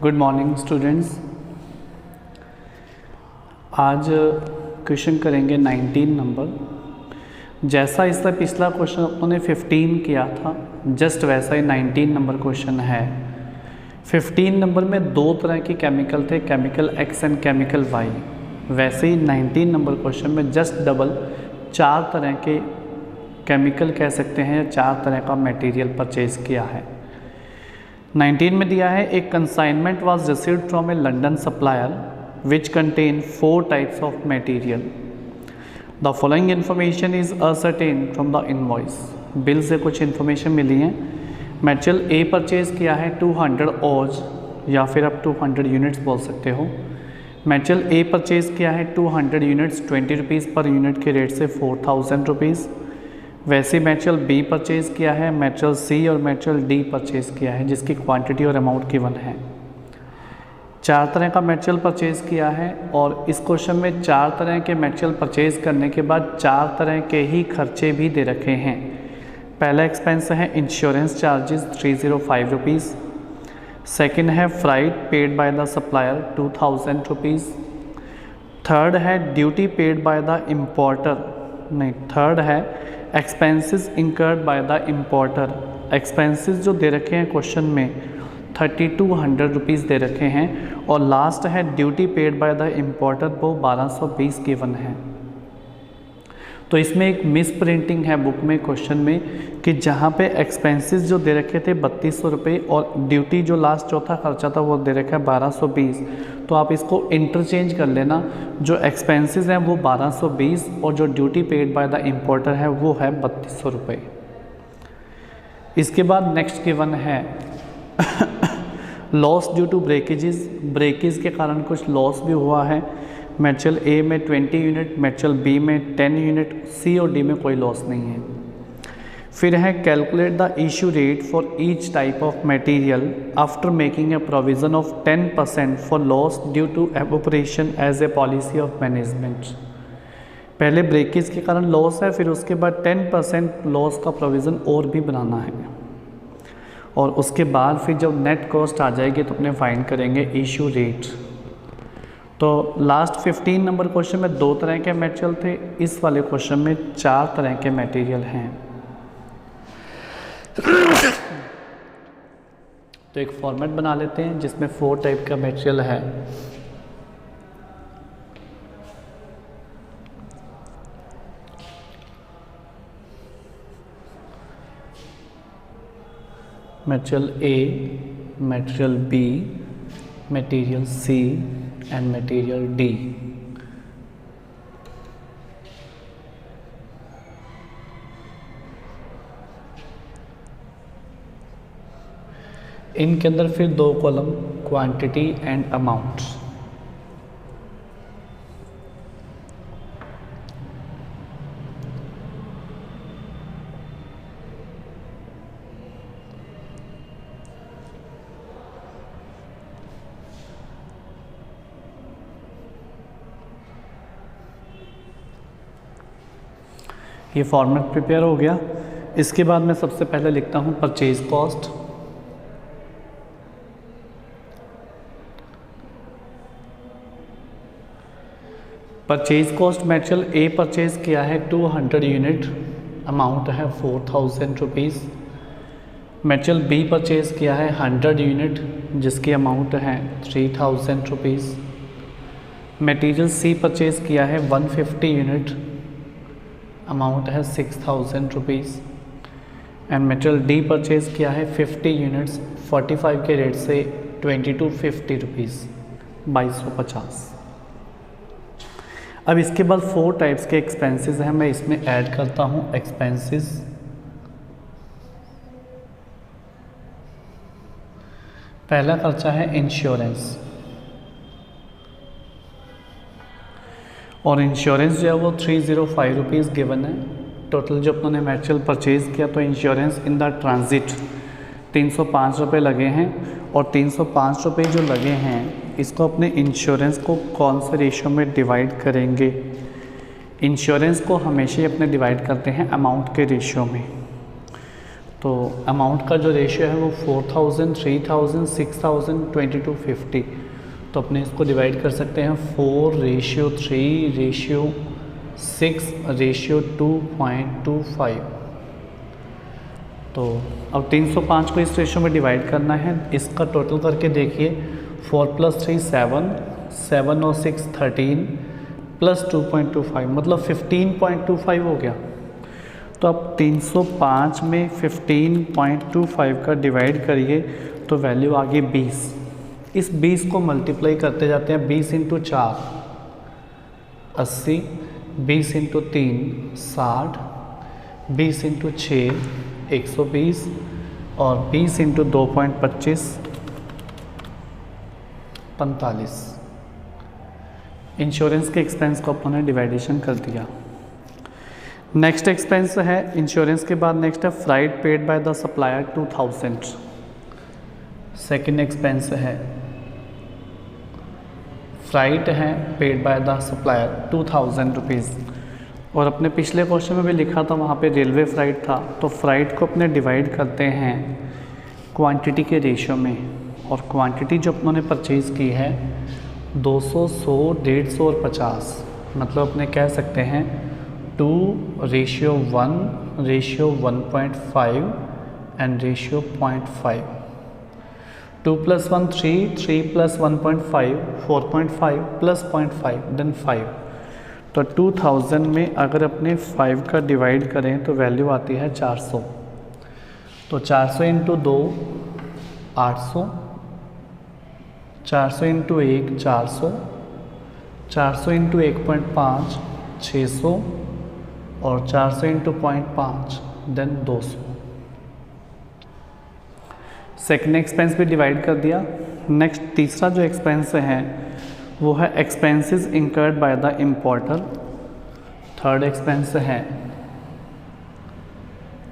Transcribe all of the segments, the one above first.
Good morning students. आज question करेंगे 19 number. जैसा इससे पिछला क्वेश्चन अपने 15 किया था, जस्ट वैसा ही 19 नंबर क्वेश्चन है। 15 नंबर में दो तरह के केमिकल थे, chemical x and chemical y. वैसे ही 19 नंबर क्वेश्चन में जस्ट डबल 4 तरह के केमिकल कह सकते हैं या 4 तरह का मटेरियल परचेज किया है। 19 में दिया है, एक consignment was received from A London supplier which contain 4 types of material. The following information is ascertained from the invoice. Bill से कुछ इन्फॉर्मेशन मिली है। मटेरियल ए परचेज किया है 200 ओज या फिर आप 200 यूनिट्स बोल सकते हो। मटेरियल ए परचेज किया है 200 यूनिट्स 20 रुपीज़ पर यूनिट के रेट से 4000 रुपीज़। वैसे मटेरियल बी परचेज किया है, मटेरियल सी और मटेरियल डी परचेज किया है जिसकी क्वांटिटी और अमाउंट गिवन है। 4 तरह का मटेरियल परचेज़ किया है और इस क्वेश्चन में 4 तरह के मटेरियल परचेज़ करने के बाद 4 तरह के ही खर्चे भी दे रखे हैं। पहला एक्सपेंस है इंश्योरेंस चार्जेस 305 रुपीज़। सेकेंड है freight paid by the supplier 2000 rupees. Third है duty paid by the importer, नहीं, थर्ड है expenses incurred by the importer. Expenses जो दे रखे हैं क्वेश्चन में 3200 रुपीज़ दे रखे हैं। और लास्ट है duty paid by the importer, वो 1220 गिवन है। तो इसमें एक मिस प्रिंटिंग है बुक में क्वेश्चन में कि जहाँ पे एक्सपेंसेस जो दे रखे थे 3200 रुपये और ड्यूटी जो लास्ट चौथा खर्चा था वो दे रखा है 1220। तो आप इसको इंटरचेंज कर लेना, जो एक्सपेंसेस हैं वो 1220 और जो duty paid by the importer है वो है 3200 रुपये। इसके बाद नेक्स्ट गिवन है loss due to breakages. Breakage के कारण कुछ लॉस भी हुआ है। मटेरियल ए में 20 यूनिट, मटेरियल बी में 10 यूनिट, सी और डी में कोई लॉस नहीं है। फिर है calculate the issue rate for each type of material after making a provision of 10% for loss due to evaporation as a policy of management. पहले ब्रेकेज के कारण लॉस है, फिर उसके बाद 10% लॉस का प्रोविज़न और भी बनाना है और उसके बाद फिर जब नेट कॉस्ट आ जाएगी तो अपने फाइंड करेंगे इशू रेट। तो लास्ट 15 नंबर क्वेश्चन में 2 तरह के मटेरियल थे, इस वाले क्वेश्चन में 4 तरह के मटेरियल हैं। तो एक फॉर्मेट बना लेते हैं जिसमें 4 टाइप का मटेरियल है। Material A, material B, material C and material D. इनके अंदर फिर 2 कॉलम क्वांटिटी एंड अमाउंट। ये फॉर्मेट प्रिपेयर हो गया। इसके बाद मैं सबसे पहले लिखता हूँ purchase cost. Purchase cost material A purchase किया है 200 यूनिट, अमाउंट है 4000 रुपीज़। मटेरियल बी परचेज किया है 100 यूनिट जिसकी अमाउंट है 3000 रुपीज़। मटेरियल सी परचेज किया है 150 यूनिट, अमाउंट है 6000 rupees. And material D purchase किया है 50 यूनिट्स 45 के रेट से 2250 रुपीज़, 2250। अब इसके बाद 4 टाइप्स के एक्सपेंसेस हैं, मैं इसमें ऐड करता हूँ एक्सपेंसेस। पहला खर्चा है इंश्योरेंस, और इंश्योरेंस जो है वो 305 रुपीज़ गिवन है। टोटल जो अपनों ने मटेरियल परचेज़ किया तो इंश्योरेंस इन द ट्रांजिट 305 रुपये लगे हैं। और 305 रुपये जो लगे हैं इसको अपने इंश्योरेंस को कौन से रेशो में डिवाइड करेंगे? इंश्योरेंस को हमेशा ही अपने डिवाइड करते हैं अमाउंट के रेशियो में। तो अमाउंट का जो रेशियो है वो 4000, 3000, 6000, 2250। तो अपने इसको डिवाइड कर सकते हैं 4:3:6:2.25। तो अब 305 को इस रेशियो में डिवाइड करना है। इसका टोटल करके देखिए 4 + 3 7, 7 और 6 13 + 2.25 मतलब 15.25 हो गया। तो अब 305 में 15.25 का डिवाइड करिए तो वैल्यू आ गई 20। इस 20 को मल्टीप्लाई करते जाते हैं। 20 × 4 80, 20 × 3 60, 20 × 6 120 और 20 × 2.25 45। इंश्योरेंस के एक्सपेंस को अपने डिवाइडेशन कर दिया। नेक्स्ट एक्सपेंस है इंश्योरेंस के बाद नेक्स्ट है freight paid by the supplier 2000। Second expense है फ्राइट है paid by the supplier 2000 rupees. और अपने पिछले क्वेश्चन में भी लिखा था वहाँ पे रेलवे फ्राइट था। तो फ्राइट को अपने डिवाइड करते हैं क्वांटिटी के रेशियो में। और क्वांटिटी जो अपनों ने परचेज़ की है 200, 100, 150 और 50 मतलब अपने कह सकते हैं 2:1:1.5 एंड 0.5। 2 + 1 3, 3 + 1.5 4.5 + 0.5 देन 5। तो 2000 में अगर अपने 5 का डिवाइड करें तो वैल्यू आती है 400। तो 400 × 2 800, 400 × 1 400, 400 × 1.5 600 और 400 × 0.5 देन 200। सेकेंड एक्सपेंस भी डिवाइड कर दिया। नेक्स्ट तीसरा जो एक्सपेंस है वो है expenses incurred by the importer. Third expense है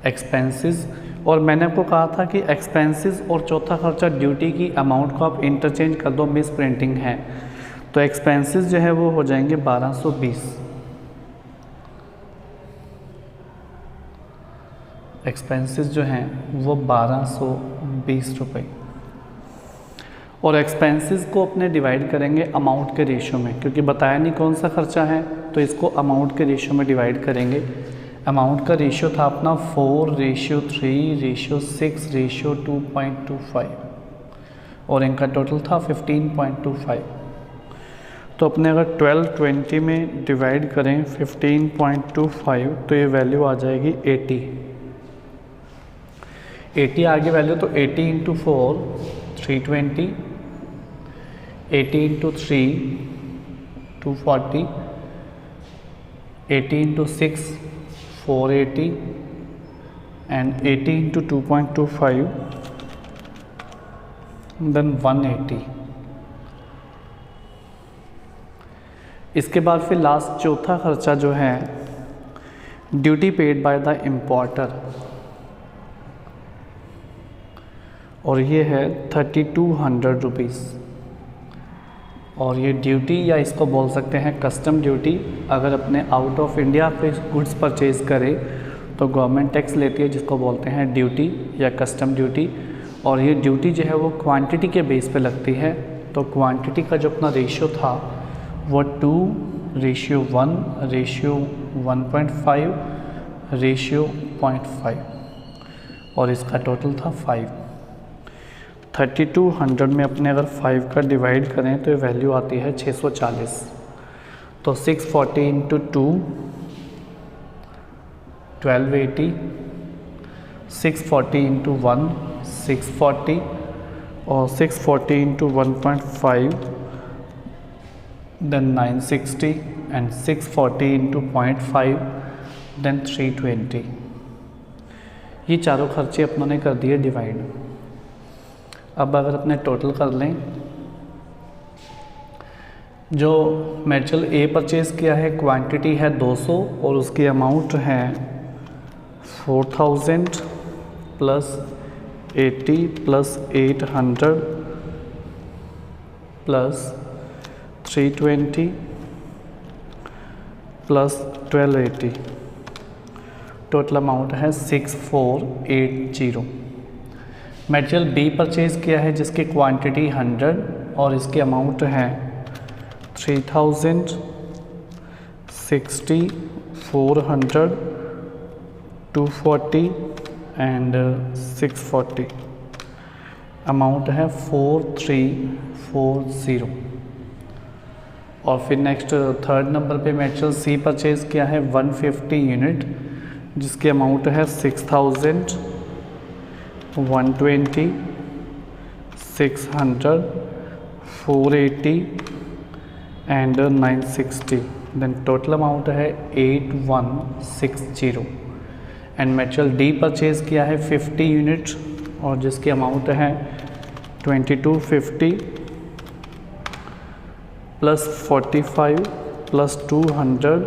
एक्सपेंसेस। और मैंने आपको कहा था कि एक्सपेंसेस और चौथा खर्चा ड्यूटी की अमाउंट को आप इंटरचेंज कर दो, मिस प्रिंटिंग है। तो एक्सपेंसेस जो है वो हो जाएंगे 1220। एक्सपेंसेस जो हैं वो 1220 रुपये। और एक्सपेंसेस को अपने डिवाइड करेंगे अमाउंट के रेशियो में, क्योंकि बताया नहीं कौन सा खर्चा है तो इसको अमाउंट के रेशियो में डिवाइड करेंगे। अमाउंट का रेशियो था अपना 4:3:6:2.25 और इनका टोटल था 15.25। तो अपने अगर 1220 में डिवाइड करें 15.25 तो ये वैल्यू आ जाएगी 80 आगे वैल्यू। तो 80 × 4 320, 80 × 3 240, 80 × 6 480 and 80 × 2.25 then 180। इसके बाद फिर लास्ट चौथा खर्चा जो है duty paid by the importer और ये है 3200 रुपीज़। और ये ड्यूटी या इसको बोल सकते हैं कस्टम ड्यूटी। अगर अपने आउट ऑफ इंडिया पे गुड्स परचेज़ करें तो गवर्नमेंट टैक्स लेती है जिसको बोलते हैं ड्यूटी या कस्टम ड्यूटी। और ये ड्यूटी जो है वो क्वांटिटी के बेस पे लगती है। तो क्वांटिटी का जो अपना रेशियो था वो 2:1:1.5:0.5 और इसका टोटल था 5। 3200 में अपने अगर 5 का डिवाइड करें तो ये वैल्यू आती है 640। तो 640 × 2 1280, 640 × 1 640 और 640 × 1.5 then 960 and 640 × 0.5 then 320। ये चारों खर्चे अपनों ने कर दिए डिवाइड। अब अगर अपने टोटल कर लें, जो मेटेरियल ए परचेज़ किया है क्वांटिटी है 200 और उसकी अमाउंट है 4000 + 80 + 800 + 320 + 1280 टोटल अमाउंट है 6480। मटेरियल बी परचेज़ किया है जिसकी क्वांटिटी 100 और इसकी अमाउंट है 3000, 60, 400, 240 एंड 640। अमाउंट है 4340। और फिर नेक्स्ट थर्ड नंबर पे मटेरियल सी परचेज़ किया है 150 यूनिट जिसकी अमाउंट है 6000, 120, 600, 480 एंड 960। देन टोटल अमाउंट है 8160। एंड मटेरियल डी परचेज़ किया है 50 यूनिट और जिसकी अमाउंट है 2250 plus 45 plus 200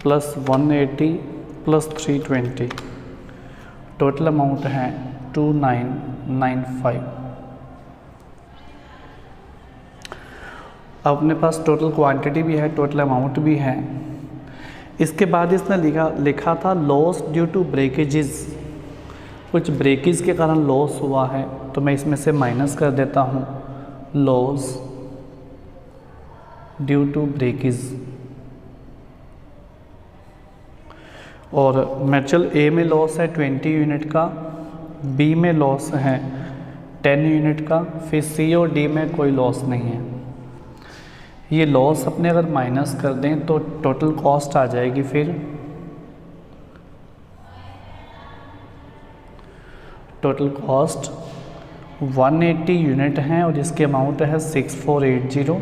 plus 180 plus 320। Total amount है 2995। अब अपने पास टोटल क्वांटिटी भी है, टोटल अमाउंट भी है। इसके बाद इसने लिखा था लॉस ड्यू टू ब्रेकेजेस। कुछ ब्रेकेज के कारण लॉस हुआ है तो मैं इसमें से माइनस कर देता हूँ लॉस ड्यू टू ब्रेकेज। और मटेरियल ए में लॉस है 20 यूनिट का, बी में लॉस है 10 यूनिट का, फिर सी और डी में कोई लॉस नहीं है। ये लॉस अपने अगर माइनस कर दें तो टोटल कॉस्ट आ जाएगी। फिर टोटल कॉस्ट 180 यूनिट हैं और इसके अमाउंट है 6480।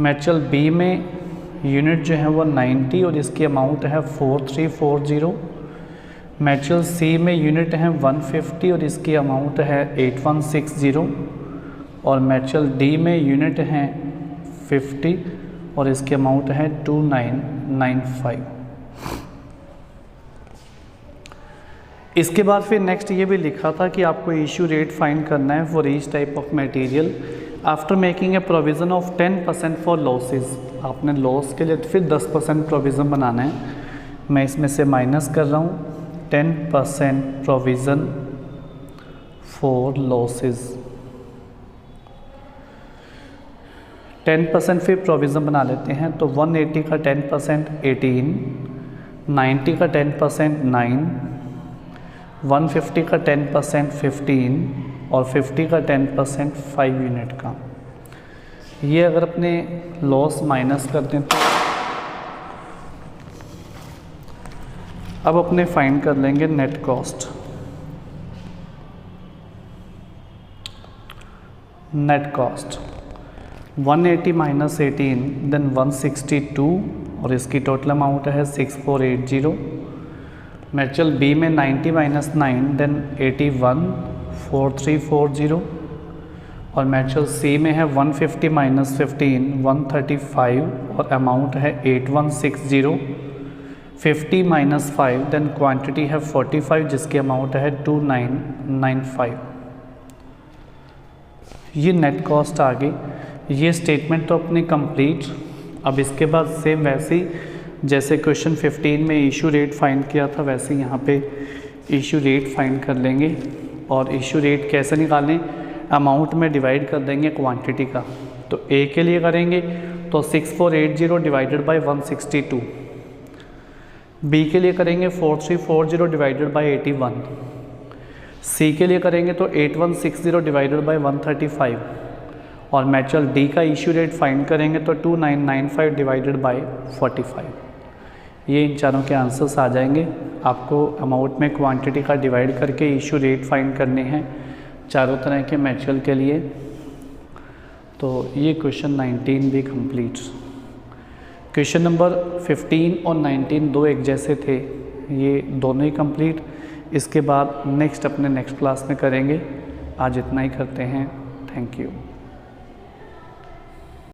मटेरियल बी में यूनिट जो है वो 90 और इसकी अमाउंट है 4340। मटेरियल सी में यूनिट है 150 और इसकी अमाउंट है 8160। और मटेरियल डी में यूनिट हैं 50 और इसकी अमाउंट है 2995। इसके बाद फिर नेक्स्ट ये भी लिखा था कि आपको इशू रेट फाइंड करना है for each type of material after making a provision of 10% for losses. आपने लॉस के लिए फिर 10% प्रोविज़न बनाना है। मैं इसमें से माइनस कर रहा हूँ 10% प्रोविज़न फॉर लॉसेस। 10% फिर प्रोविज़न बना लेते हैं तो 180 का 10% 18, 90 का 10% 9, 150 का 10% 15 और 50 का 10% 5 यूनिट का। ये अगर अपने लॉस माइनस कर दें तो अब अपने फाइंड कर लेंगे net cost. Net cost 180 minus 18 then 162 और इसकी टोटल अमाउंट है 6480। मटेरियल बी में 90 माइनस 9 देन 81 4340 और मटेरियल सी में है 150 माइनस 15 135 और अमाउंट है 8160। 50 माइनस 5 देन क्वांटिटी है 45 जिसकी अमाउंट है 2995। ये नेट कॉस्ट आ गई। ये स्टेटमेंट तो अपनी कंप्लीट। अब इसके बाद सेम वैसे ही जैसे क्वेश्चन 15 में इशू रेट फाइंड किया था वैसे यहाँ पे इशू रेट फाइंड कर लेंगे। और इशू रेट कैसे निकालें, अमाउंट में डिवाइड कर देंगे क्वांटिटी का। तो ए के लिए करेंगे तो 6480 डिवाइडेड बाय 162, बी के लिए करेंगे 4340 डिवाइडेड बाय 81, सी के लिए करेंगे तो 8160 डिवाइडेड बाय 135 और मटेरियल डी का इशू रेट फाइंड करेंगे तो 2995 डिवाइडेड बाय 45। ये इन चारों के आंसर्स आ जाएंगे। आपको अमाउंट में क्वांटिटी का डिवाइड करके इशू रेट फाइंड करने हैं चारों तरह के मटेरियल के लिए। तो ये क्वेश्चन 19 भी कंप्लीट। क्वेश्चन नंबर 15 और 19 दो एक जैसे थे, ये दोनों ही कंप्लीट। इसके बाद नेक्स्ट अपने नेक्स्ट क्लास में करेंगे। आज इतना ही करते हैं। Thank you.